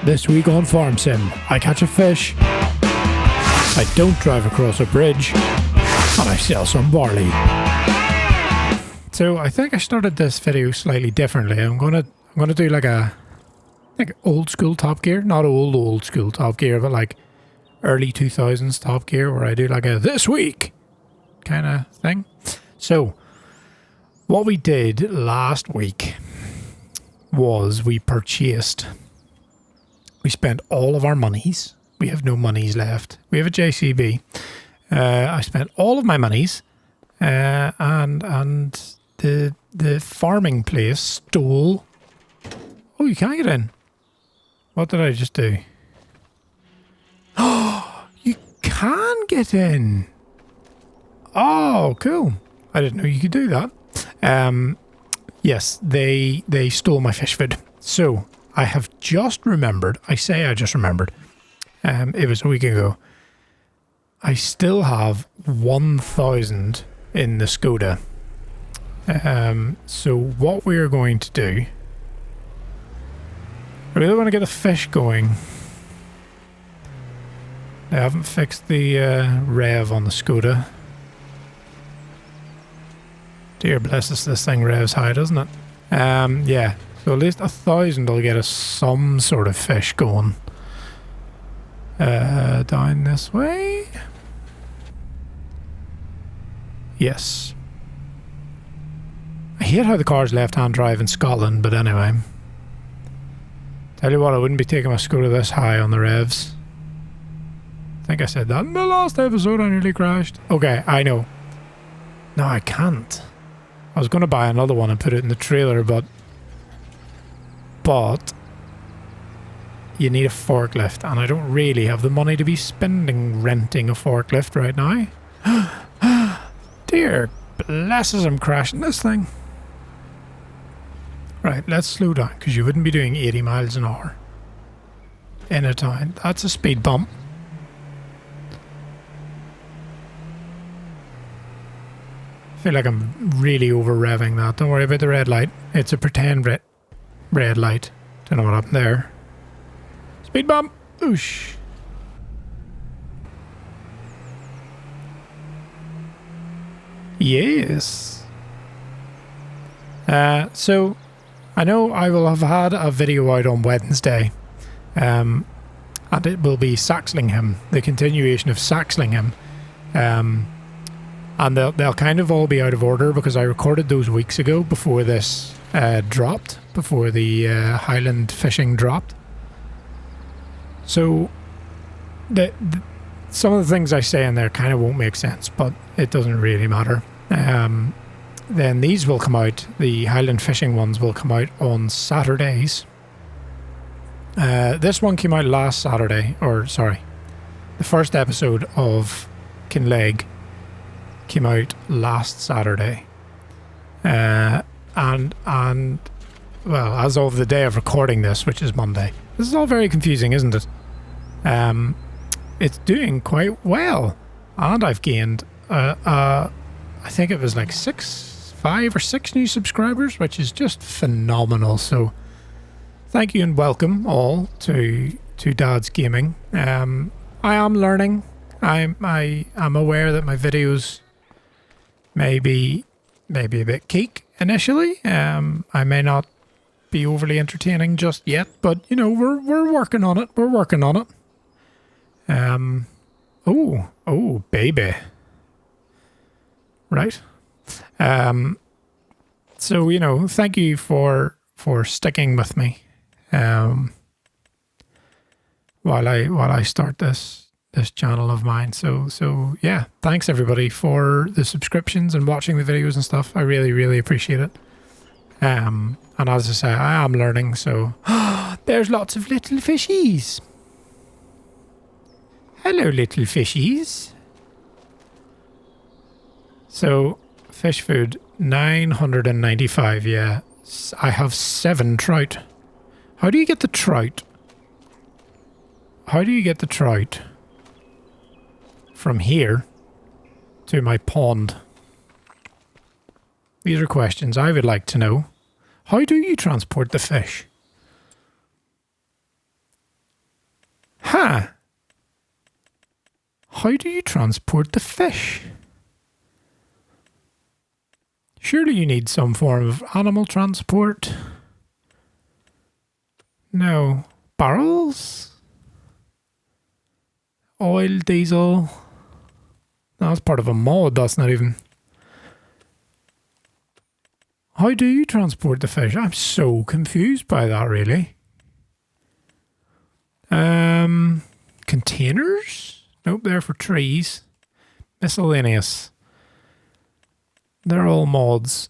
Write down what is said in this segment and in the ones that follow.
This week on Farm Sim, I catch a fish, I don't drive across a bridge, and I sell some barley. So I think I started this video slightly differently. I'm gonna do like old school Top Gear, not old school Top Gear, but like early 2000s Top Gear, where I do like a this week kind of thing. So what we did last week was we spent all of our monies. We have no monies left. We have a JCB. I spent all of my monies, and the farming place stole. Oh, you can't get in. What did I just do? Oh, you can get in. Oh, cool. I didn't know you could do that. Yes, they stole my fish food. So I have just remembered. I just remembered. It was a week ago. I still have 1,000 in the Skoda. So what we are going to do, I really want to get a fish going. I haven't fixed the rev on the Skoda. Dear bless us, this thing revs high, doesn't it? Yeah, so at least 1,000 will get us some sort of fish going. Down this way. Yes. I hate how the car's left-hand drive in Scotland, but anyway. Tell you what, I wouldn't be taking my Skoda this high on the revs. I think I said that in the last episode. I nearly crashed. Okay, I know. No, I can't. I was going to buy another one and put it in the trailer, but you need a forklift, and I don't really have the money to be spending renting a forklift right now. Dear blesses, I'm crashing this thing. Right, let's slow down, because you wouldn't be doing 80 miles an hour in a town. That's a speed bump. I feel like I'm really over-revving that. Don't worry about the red light. It's a pretend red light. Don't know what happened there. Speed bump! Oosh. Yes. So, I know I will have had a video out on Wednesday. And it will be Saxlingham, the continuation of Saxlingham. And they'll kind of all be out of order because I recorded those weeks ago before this dropped, before the Highland fishing dropped. So some of the things I say in there kind of won't make sense, but it doesn't really matter. Then these will come out, the Highland fishing ones will come out on Saturdays. This one came out last Saturday, the first episode of Kinlaig came out last Saturday, and well, as of the day of recording this, which is Monday. This is all very confusing, isn't it? It's doing quite well, and I've gained I think it was like 5 or 6 new subscribers, which is just phenomenal. So thank you and welcome all to Dad's Gaming. I am learning. I'm aware that my videos may be a bit geek initially. I may not be overly entertaining just yet, but you know, we're working on it. We're working on it. Oh baby. Right. So you know, thank you for sticking with me while I start this channel of mine. So yeah, thanks everybody for the subscriptions and watching the videos and stuff. I really appreciate it. And as I say, I am learning, so there's lots of little fishies. Hello, little fishies. So fish food 995. Yeah, I have 7 trout. How do you get the trout? How do you get the trout from here to my pond? These are questions I would like to know. How do you transport the fish? Huh. How do you transport the fish? Surely you need some form of animal transport. No. Barrels? Oil, diesel? No, that's part of a mod, that's not even... How do you transport the fish? I'm so confused by that, really. Containers? Nope, they're for trees. Miscellaneous. They're all mods.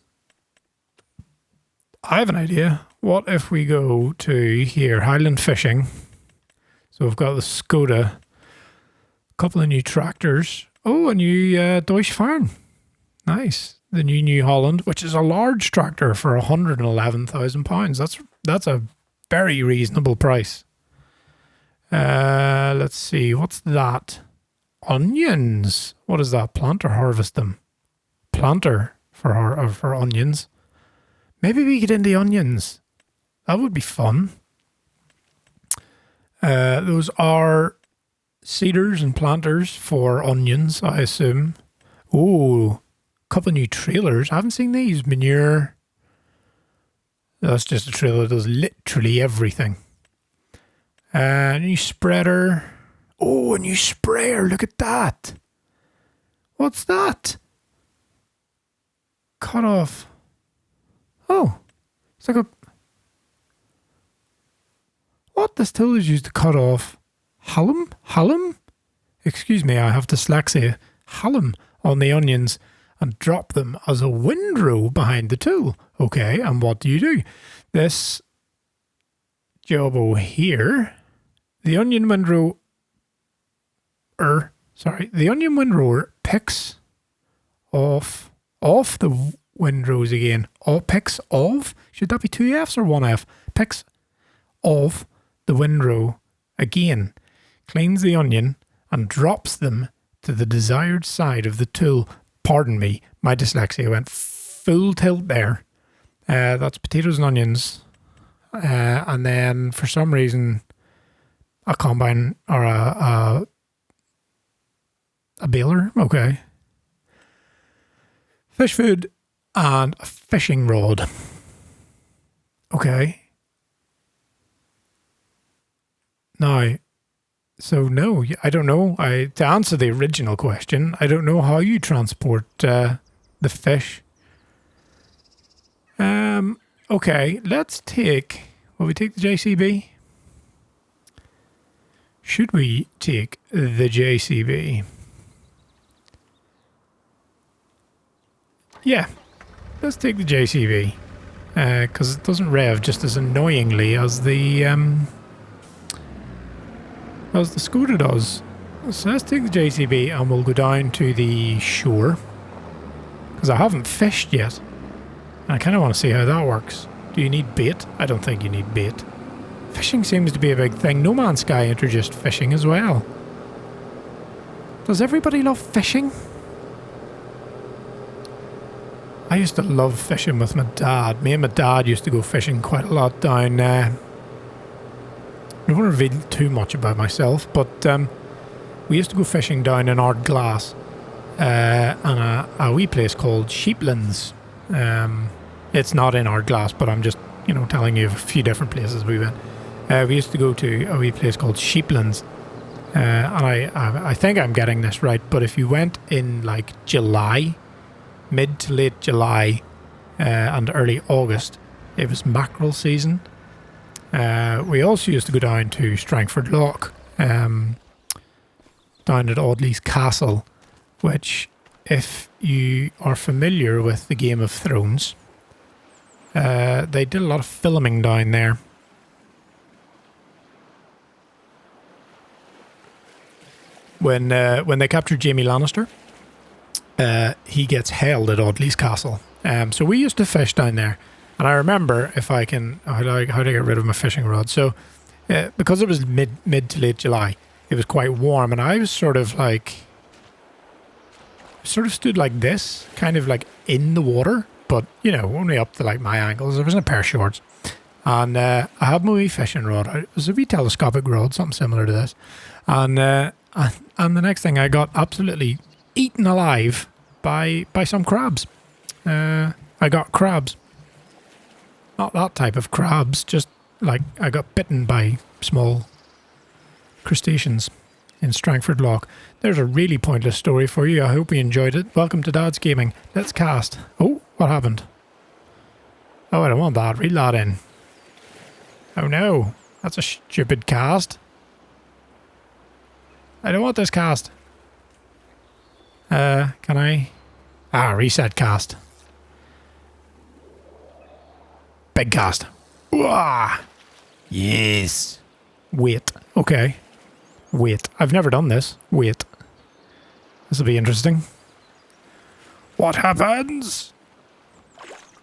I have an idea. What if we go to here, Highland Fishing? So we've got the Skoda, a couple of new tractors. Oh, a new Deutsche Farm. Nice. The new Holland, which is a large tractor for £111,000. That's a very reasonable price. Let's see, what's that? Onions. What is that? Plant or harvest them? Planter for onions. Maybe we get into onions. That would be fun. Those are seeders and planters for onions, I assume. Oh, a couple of new trailers. I haven't seen these. Manure. That's just a trailer that does literally everything. New spreader. Oh, a new sprayer. Look at that. What's that? Cut off. Oh, it's like a... What? This tool is used to cut off halum? Excuse me, I have dyslexia. Halum on the onions and drop them as a windrow behind the tool. Okay, and what do? This jobbo here, the onion windrower picks off the windrows again. Picks of? Should that be two Fs or one F? Picks off the windrow again, cleans the onion and drops them to the desired side of the tool. Pardon me, my dyslexia went full tilt there. That's potatoes and onions. And then for some reason, a combine or a baler. Okay. Fish food and a fishing rod. Okay. Now, so no, I don't know. To answer the original question, I don't know how you transport the fish. Okay, let's take... Will we take the JCB? Should we take the JCB? Yeah, let's take the JCB. Because it doesn't rev just as annoyingly as the Skoda does. So let's take the JCB and we'll go down to the shore. Because I haven't fished yet. And I kind of want to see how that works. Do you need bait? I don't think you need bait. Fishing seems to be a big thing. No Man's Sky introduced fishing as well. Does everybody love fishing? I used to love fishing with my dad. Me and my dad used to go fishing quite a lot down I don't want to reveal too much about myself, but we used to go fishing down in Ardglass and a wee place called Sheeplands. It's not in Ardglass, but I'm just, telling you a few different places we went. We used to go to a wee place called Sheeplands. And I think I'm getting this right, but if you went in like July, mid to late July and early August, it was mackerel season. We also used to go down to Strangford Lough, down at Audley's Castle, which, if you are familiar with the Game of Thrones, they did a lot of filming down there. When they captured Jaime Lannister, he gets held at Audley's Castle. So we used to fish down there. And I remember, if I can, how to get rid of my fishing rod. So, because it was mid to late July, it was quite warm, and I was sort of stood like this, kind of like in the water, but only up to like my ankles. I was in a pair of shorts, And I had my wee fishing rod. It was a wee telescopic rod, something similar to this. And the next thing, I got absolutely eaten alive by some crabs. I got crabs. Not that type of crabs, just like I got bitten by small crustaceans in Strangford Loch. There's a really pointless story for you. I hope you enjoyed it. Welcome to Dad's Gaming. Let's cast. Oh, what happened? Oh, I don't want that. Reel that in. Oh no, that's a stupid cast. I don't want this cast. Can I? Reset cast. Big cast. Wah! Yes. Wait. Okay. Wait. I've never done this. Wait. This will be interesting. What happens?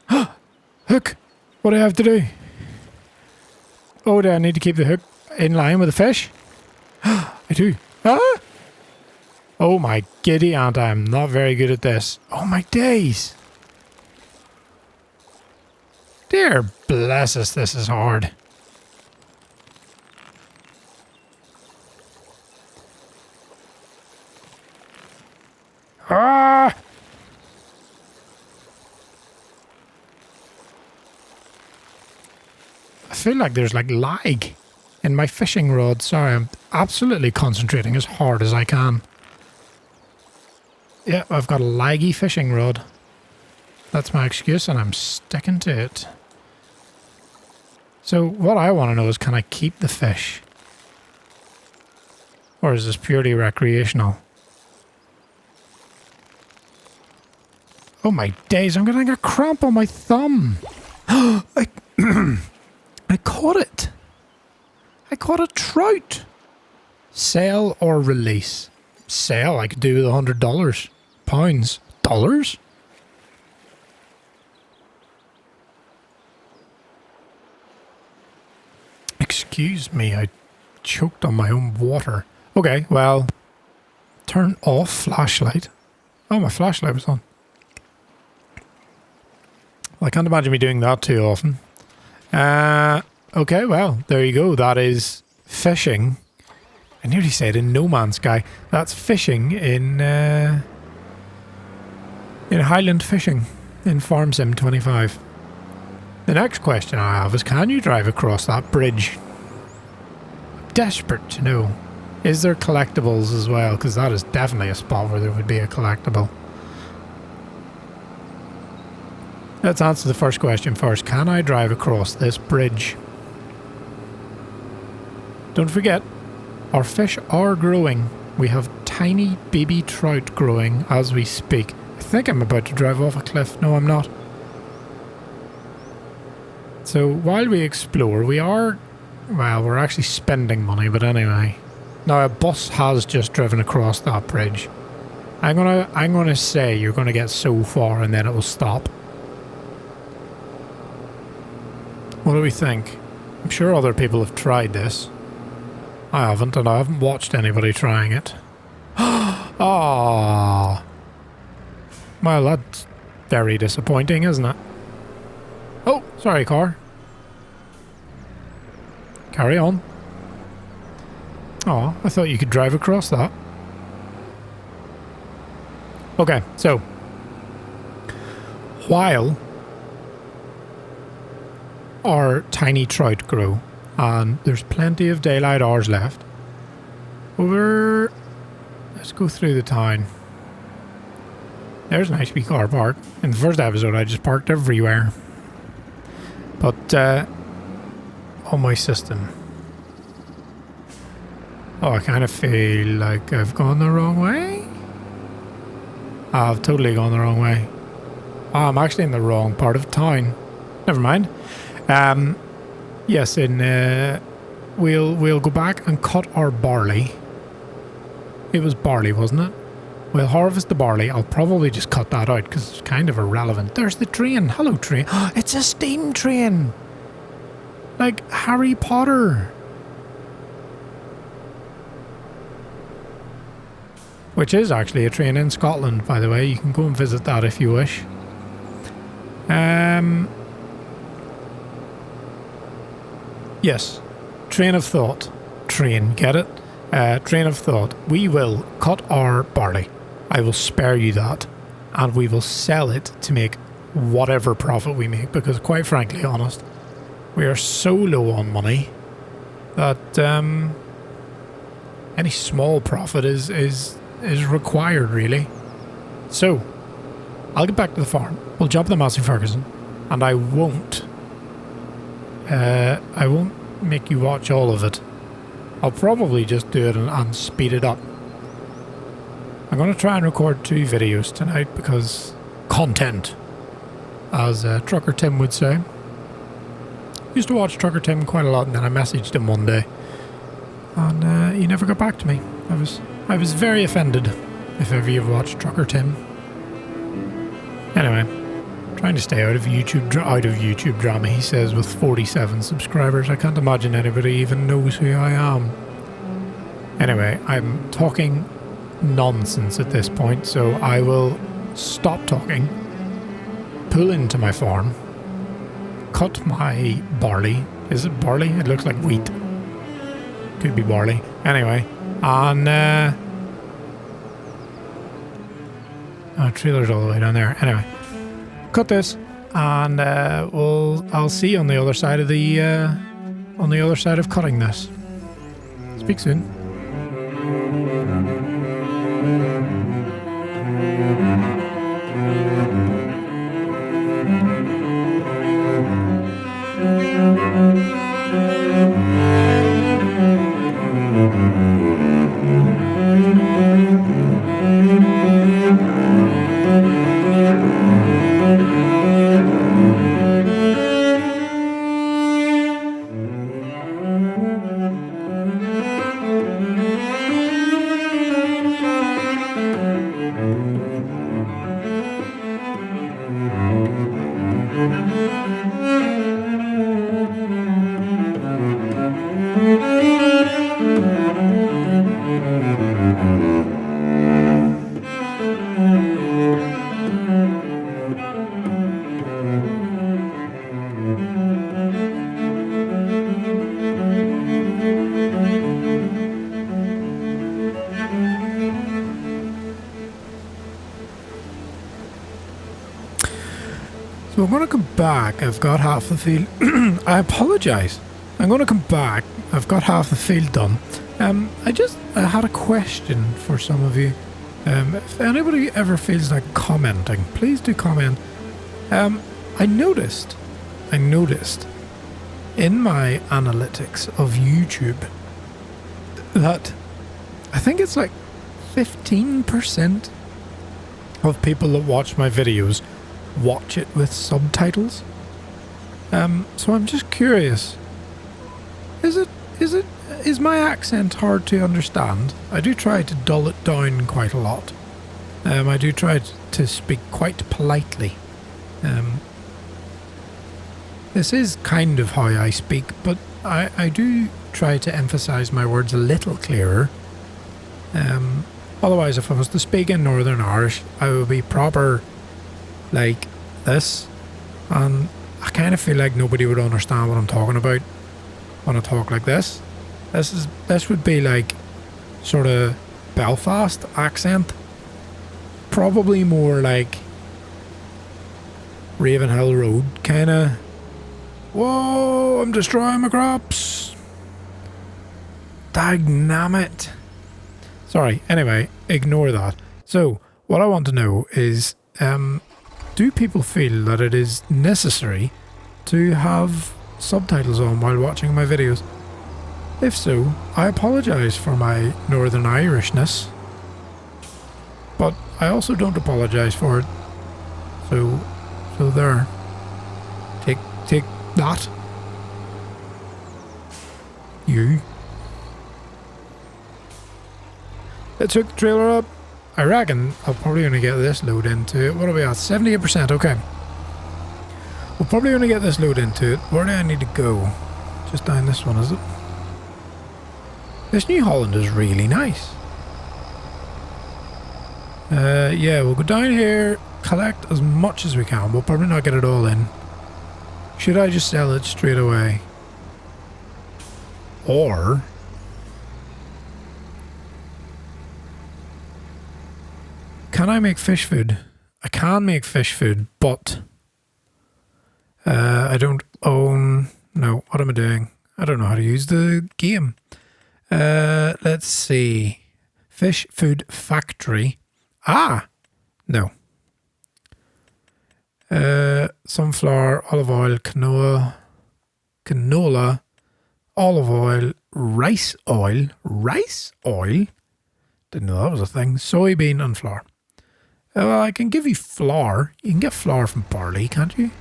Hook. What do I have to do? Oh, do I need to keep the hook in line with the fish? I do. Ah! Oh my giddy aunt, I am not very good at this. Oh my days. Dear bless us, this is hard. Ah! I feel like there's like lag in my fishing rod. Sorry, I'm absolutely concentrating as hard as I can. Yeah, I've got a laggy fishing rod. That's my excuse and I'm sticking to it. So what I want to know is, can I keep the fish? Or is this purely recreational? Oh my days, I'm getting a cramp on my thumb. I caught it. I caught a trout. Sell or release? Sell, I could do with $100. Pounds. Dollars? Excuse me, I choked on my own water. Okay, well, turn off flashlight. Oh, my flashlight was on. Well, I can't imagine me doing that too often. Okay, well, there you go. That is fishing. I nearly said in No Man's Sky. That's fishing in Highland fishing in Farm Sim 25. The next question I have is, can you drive across that bridge? I'm desperate to know. Is there collectibles as well? Because that is definitely a spot where there would be a collectible. Let's answer the first question first. Can I drive across this bridge? Don't forget, our fish are growing. We have tiny baby trout growing as we speak. I think I'm about to drive off a cliff. No, I'm not. So while we explore, we're actually spending money, but anyway. Now a bus has just driven across that bridge. I'm gonna say you're gonna get so far and then it will stop. What do we think? I'm sure other people have tried this. I haven't, and I haven't watched anybody trying it. Ah, well, that's very disappointing, isn't it? Oh, sorry, car. Carry on. Oh, I thought you could drive across that. Okay, so while our tiny trout grow, and there's plenty of daylight hours left, let's go through the town. There's a nice wee car park. In the first episode I just parked everywhere. But on my system. Oh, I kind of feel like I've gone the wrong way. I've totally gone the wrong way. Oh, I'm actually in the wrong part of town. Never mind. Yes, we'll go back and cut our barley. It was barley, wasn't it? We'll harvest the barley. I'll probably just cut that out because it's kind of irrelevant. There's the train. Hello, train. It's a steam train. Like Harry Potter. Which is actually a train in Scotland, by the way. You can go and visit that if you wish. Yes, train of thought. Train, get it? Train of thought. We will cut our barley. I will spare you that. And we will sell it to make whatever profit we make. Because quite frankly, honest, we are so low on money that any small profit is required, really. So, I'll get back to the farm. We'll jump the Massey Ferguson. And I won't make you watch all of it. I'll probably just do it and speed it up. I'm going to try and record 2 videos tonight because content, as Trucker Tim would say. Used to watch Trucker Tim quite a lot, and then I messaged him one day, and he never got back to me. I was very offended. If ever you've watched Trucker Tim. Anyway, trying to stay out of YouTube drama. He says with 47 subscribers, I can't imagine anybody even knows who I am. Anyway, I'm talking nonsense at this point, so I will stop talking, pull into my farm, cut my barley. Is it barley? It looks like wheat. Could be barley. Anyway, and trailer's all the way down there. Anyway, cut this, and I'll see you on the other side of cutting this. Speak soon. So I'm going to come back. I've got half the field. I apologise. I'm going to come back. I've got half the field done. I had a question for some of you. If anybody ever feels like commenting, please do comment. I noticed in my analytics of YouTube that I think it's like 15% of people that watch my videos watch it with subtitles. So I'm just curious. Is my accent hard to understand? I do try to dull it down quite a lot. I do try to speak quite politely. This is kind of how I speak, but I do try to emphasize my words a little clearer. Otherwise, if I was to speak in Northern Irish, I would be proper like this, and I kind of feel like nobody would understand what I'm talking about when I talk like this. This would be like sort of Belfast accent, probably more like Ravenhill Road kind of. Whoa, I'm destroying my crops. Dagnammit. Sorry, anyway, ignore that. So, what I want to know is, do people feel that it is necessary to have subtitles on while watching my videos? If so, I apologise for my Northern Irishness, but I also don't apologise for it. So there. Take that. You. Let's hook the trailer up. I reckon I'll probably only get this load into it. What are we at? 78%, okay. We'll probably only get this load into it. Where do I need to go? Just down this one, is it? This New Holland is really nice. Yeah, we'll go down here, collect as much as we can. We'll probably not get it all in. Should I just sell it straight away? Or can I make fish food? I can make fish food, but I don't own... No, what am I doing? I don't know how to use the game. Let's see. Fish food factory. Ah! No. Sunflower, olive oil, canola, olive oil, rice oil. Rice oil? Didn't know that was a thing. Soybean and flour. Well, I can give you flour. You can get flour from barley, can't you?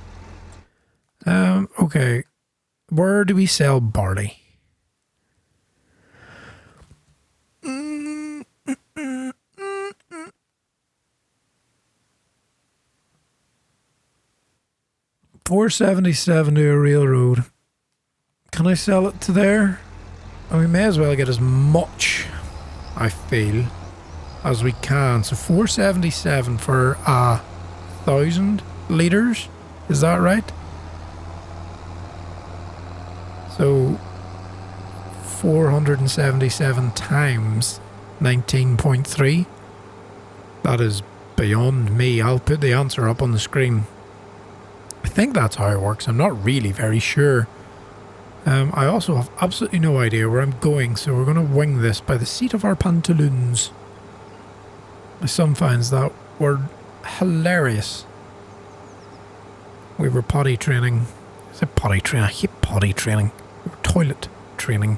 Okay. Where do we sell barley? $4.77 to a railroad. Can I sell it to there? And we may as well get as much, I feel, as we can. So $4.77 for 1,000 litres. Is that right? So 477 times 19.3. That is beyond me. I'll put the answer up on the screen. I think that's how it works. I'm not really very sure. I also have absolutely no idea where I'm going, so we're going to wing this by the seat of our pantaloons. My son finds that word hilarious. We were potty training. I said potty training. I hate potty training. We were toilet training.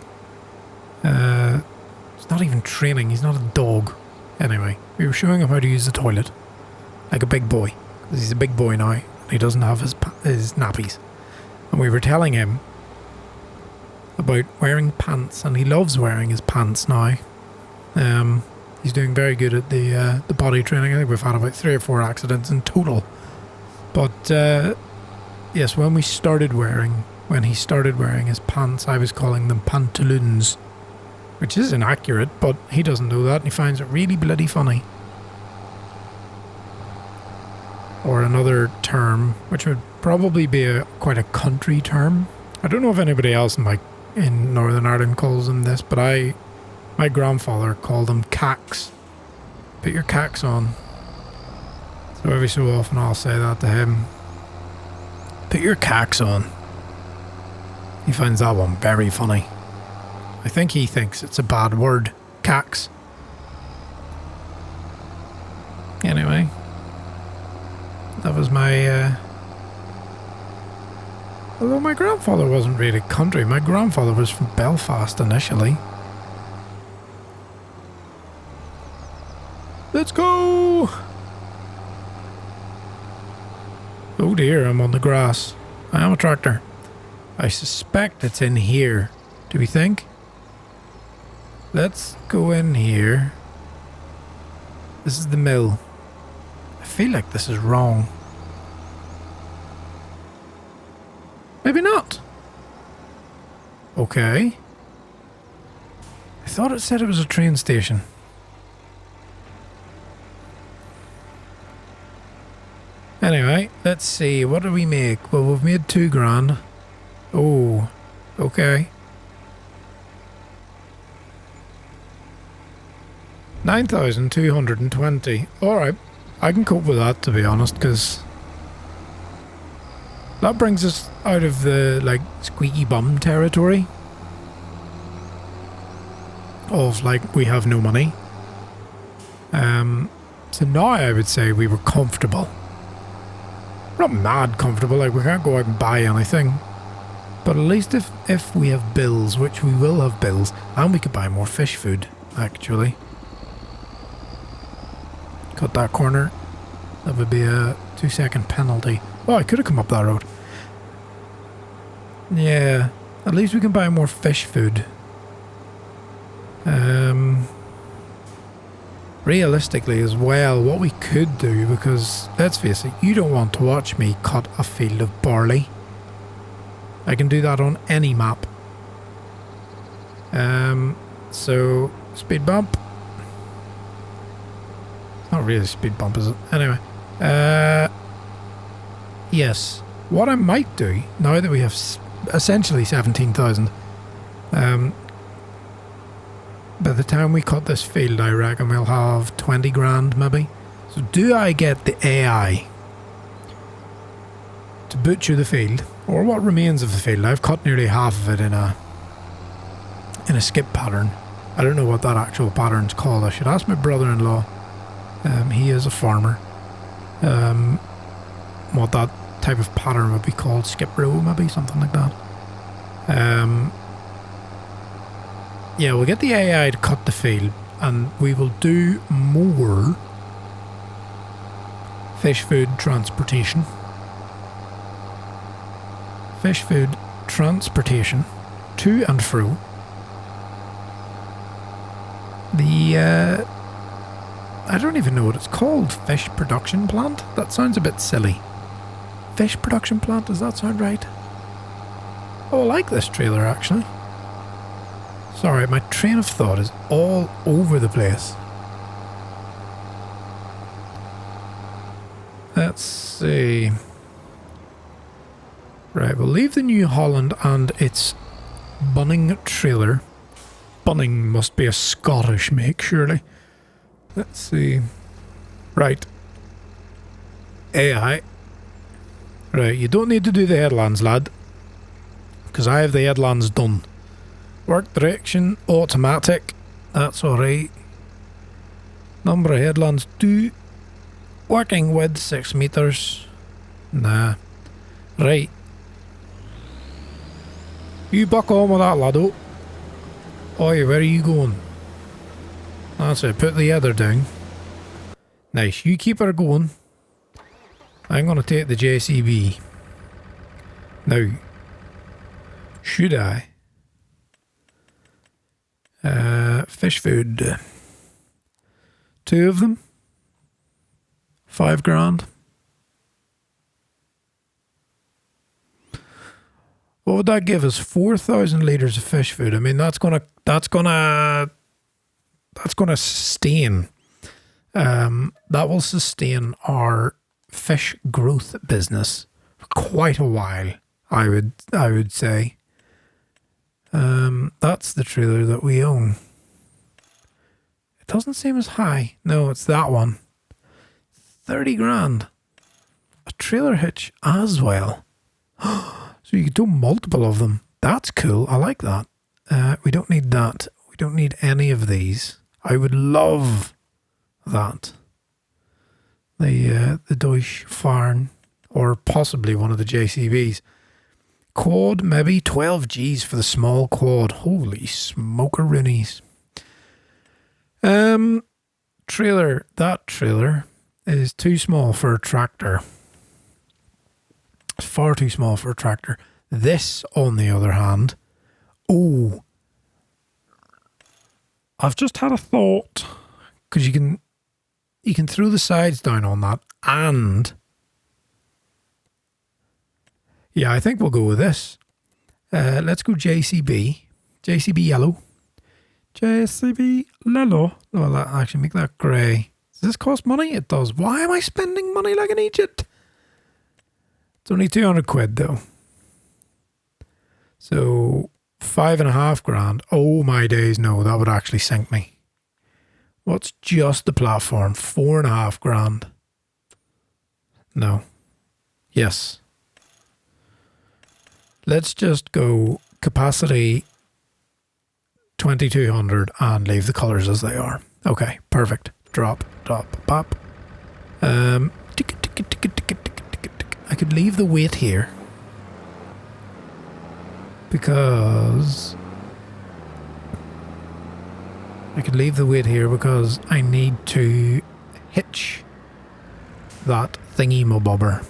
It's not even training. He's not a dog. Anyway, we were showing him how to use the toilet. Like a big boy. Because he's a big boy now. He doesn't have his nappies. And we were telling him about wearing pants, and he loves wearing his pants now. He's doing very good at the body training. I think we've had about 3 or 4 accidents in total. But yes, when he started wearing his pants, I was calling them pantaloons, which is inaccurate, but he doesn't know that, and he finds it really bloody funny. Or another term, which would probably be quite a country term. I don't know if anybody else in Northern Ireland calls them this, but my grandfather called them cacks. Put your cacks on. So every so often I'll say that to him. Put your cacks on. He finds that one very funny. I think he thinks it's a bad word. Cacks. Anyway. That was my... Although my grandfather wasn't really country. My grandfather was from Belfast initially. Let's go! Oh dear, I'm on the grass. I am a tractor. I suspect it's in here. Do we think? Let's go in here. This is the mill. I feel like this is wrong. Maybe not. Okay. I thought it said it was a train station. Anyway, let's see. What do we make? Well, we've made $2,000. Oh, okay. 9,220. Alright. I can cope with that, to be honest, because that brings us out of the, like, squeaky bum territory of, like, we have no money. So now I would say we were comfortable. We're not mad comfortable, like, we can't go out and buy anything. But at least if we have bills, which we will have bills, and we could buy more fish food, actually. Cut that corner. That would be a 2-second penalty. Oh, I could have come up that road. Yeah, at least we can buy more fish food. Realistically as well, what we could do, because let's face it, you don't want to watch me cut a field of barley. I can do that on any map. So speed bump. Not really a speed bump, is it? Anyway. Yes. What I might do, now that we have essentially 17,000, By the time we cut this field, I reckon we'll have 20 grand maybe. So do I get the AI to butcher the field, or what remains of the field? I've cut nearly half of it in a skip pattern. I don't know what that actual pattern's called. I should ask my brother-in-law. He is a farmer. What that type of pattern would be called. Skip row, maybe, something like that. Yeah, we'll get the AI to cut the field, and we will do more fish food transportation. Fish food transportation to and fro. The, I don't even know what it's called. Fish production plant? That sounds a bit silly. Fish production plant, does that sound right? Oh, I like this trailer actually. Sorry, my train of thought is all over the place. Let's see. Right, we'll leave the New Holland and its bunning trailer. Bunning must be a Scottish make, surely. Let's see. Right. AI. Right, you don't need to do the headlands, lad. Because I have the headlands done. Work direction, automatic. That's alright. Number of headlands due. Working width 6 meters. Nah. Right. You buck on with that, laddo. Oi, where are you going? That's it, put the other down. Nice, you keep her going. I'm going to take the JCB. Now, should I? Fish food. 2 of them. 5 grand. What would that give us? 4,000 litres of fish food. I mean, that's gonna sustain. That will sustain our fish growth business for quite a while. I would say. That's the trailer that we own. It doesn't seem as high. No, it's that one. 30 grand. A trailer hitch as well. So you could do multiple of them. That's cool. I like that. We don't need that. We don't need any of these. I would love that. The Deutsche Fahren, or possibly one of the JCBs. Quad, maybe 12 Gs for the small quad. Holy smokeroonies. Trailer. That trailer is too small for a tractor. It's far too small for a tractor. This, on the other hand, oh, I've just had a thought, because you can throw the sides down on that, and yeah, I think we'll go with this. Let's go JCB yellow, JCB yellow. No, I'll actually make that grey. Does this cost money? It does. Why am I spending money like an idiot? It's only 200 quid though. So 5.5 grand. Oh my days, no, that would actually sink me. What's just the platform? 4.5 grand. No. Yes. Let's just go capacity 2200 and leave the colours as they are. Okay, perfect. Drop, pop. I could leave the weight here because I need to hitch that thingy mobobber.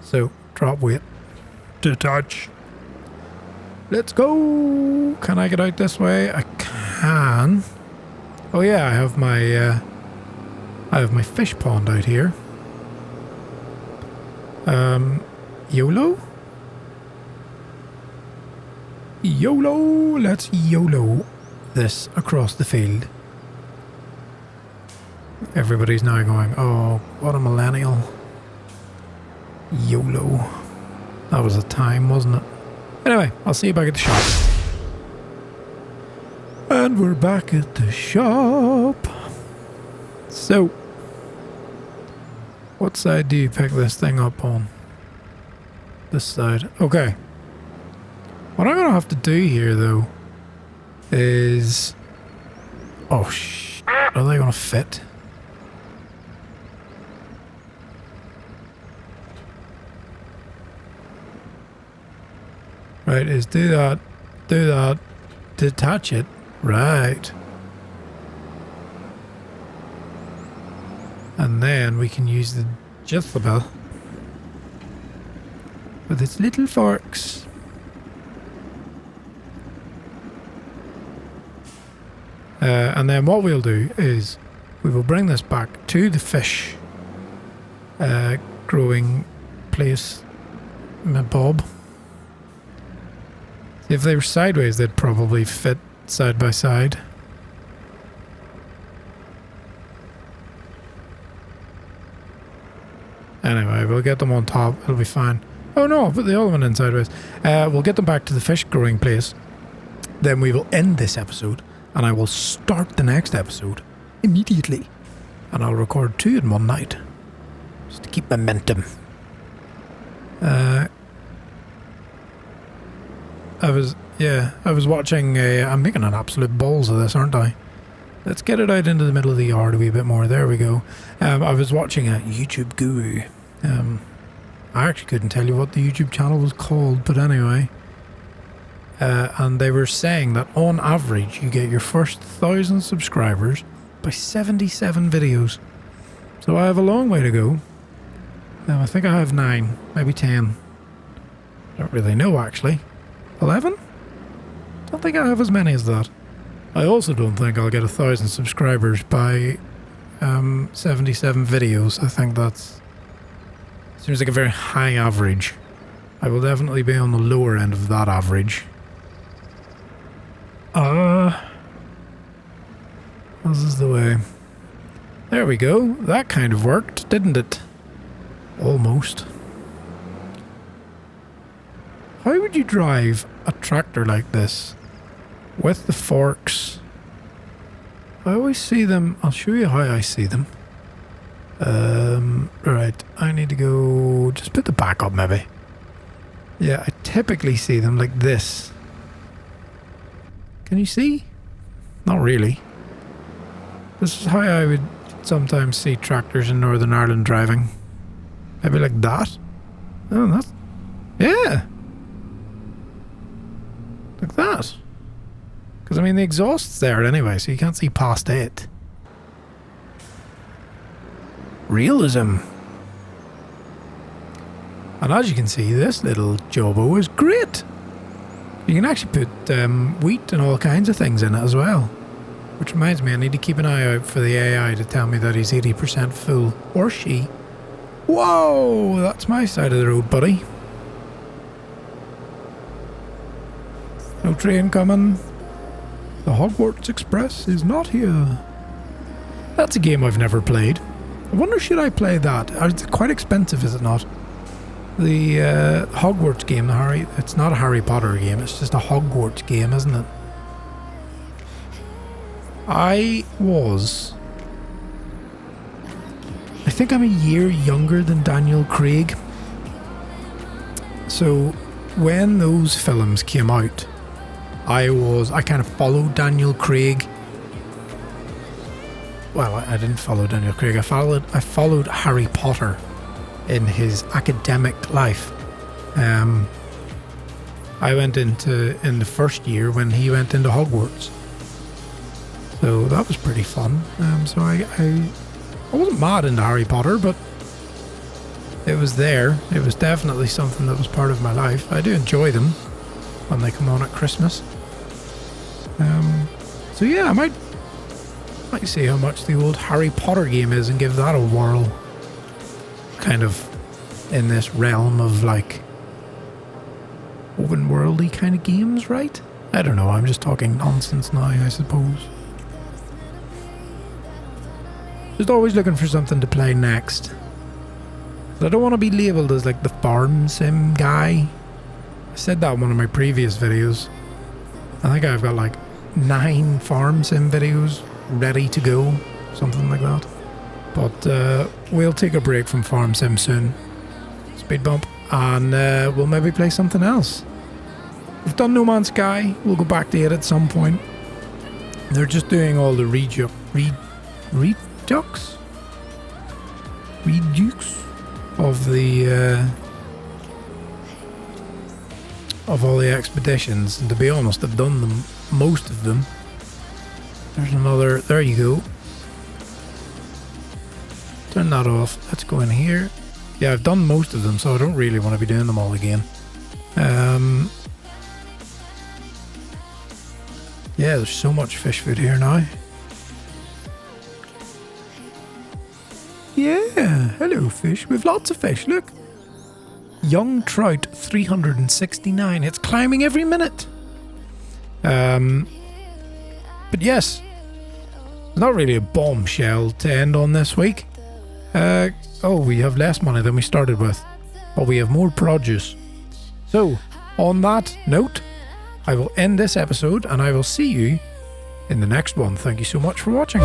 So drop weight, detach. Let's go. Can I get out this way? I can. Oh yeah, I have my fish pond out here. YOLO? YOLO! Let's YOLO this across the field. Everybody's now going, oh, what a millennial. YOLO. That was a time, wasn't it? Anyway, I'll see you back at the shop. And we're back at the shop. So, what side do you pick this thing up on? This side. Okay. What I'm going to have to do here, though, is... Oh, are they going to fit? Right, is do that, detach it. Right. And then we can use the Jezebel with its little forks. And then what we'll do is we will bring this back to the fish growing place, Bob. If they were sideways, they'd probably fit side by side. Anyway, we'll get them on top. It'll be fine. Oh no, I'll put the other one in sideways. We'll get them back to the fish growing place. Then we will end this episode, and I will start the next episode immediately. And I'll record 2 in one night, just to keep momentum. I was watching I'm making an absolute balls of this, aren't I? Let's get it out into the middle of the yard a wee bit more. There we go. I was watching a YouTube guru. I actually couldn't tell you what the YouTube channel was called, but anyway. And they were saying that on average you get your first 1,000 subscribers by 77 videos. So I have a long way to go. I think I have 9, maybe 10. I don't really know actually. 11? Don't think I have as many as that. I also don't think I'll get 1,000 subscribers by 77 videos. I think that's... seems like a very high average. I will definitely be on the lower end of that average. This is the way. There we go. That kind of worked, didn't it? Almost. How would you drive a tractor like this with the forks? I always see them. I'll show you how I see them. Right, I need to go just put the back up maybe. Yeah, I typically see them like this. Can you see? Not really. This is how I would sometimes see tractors in Northern Ireland driving. Maybe like that. Oh, that's... yeah! Like that. Because, I mean, the exhaust's there anyway, so you can't see past it. Realism. And as you can see, this little Jobo is great. You can actually put wheat and all kinds of things in it as well. Which reminds me, I need to keep an eye out for the AI to tell me that he's 80% full. Or she. Whoa! That's my side of the road, buddy. No train coming. The Hogwarts Express is not here. That's a game I've never played. I wonder, should I play that? It's quite expensive, is it not? The Hogwarts game, it's not a Harry Potter game, it's just a Hogwarts game, isn't it? I think I'm a year younger than Daniel Craig. So when those films came out, I kind of followed Daniel Craig. Well, I didn't follow Daniel Craig. I followed Harry Potter in his academic life. I went in the first year when he went into Hogwarts. So that was pretty fun. So I wasn't mad into Harry Potter, but it was there. It was definitely something that was part of my life. I do enjoy them when they come on at Christmas. So yeah, I might see how much the old Harry Potter game is and give that a whirl. Kind of in this realm of like open worldy kind of games, right? I don't know, I'm just talking nonsense now, I suppose. Just always looking for something to play next. I don't want to be labelled as like the farm sim guy. I said that in one of my previous videos. I think I've got like 9 farm sim videos ready to go, something like that. But we'll take a break from farm sim soon, speed bump, and we'll maybe play something else. We've done No Man's Sky, we'll go back to it at some point. They're just doing all the redux of the of all the expeditions, and to be honest, I've done them, most of them. There's another, there you go. Turn that off. Let's go in here. Yeah, I've done most of them, so I don't really want to be doing them all again. Yeah, there's so much fish food here now. Yeah, hello fish. We've lots of fish, look. Young trout 369. It's climbing every minute. But yes, not really a bombshell to end on this week. Oh, we have less money than we started with, but we have more produce. So, on that note, I will end this episode and I will see you in the next one. Thank you so much for watching.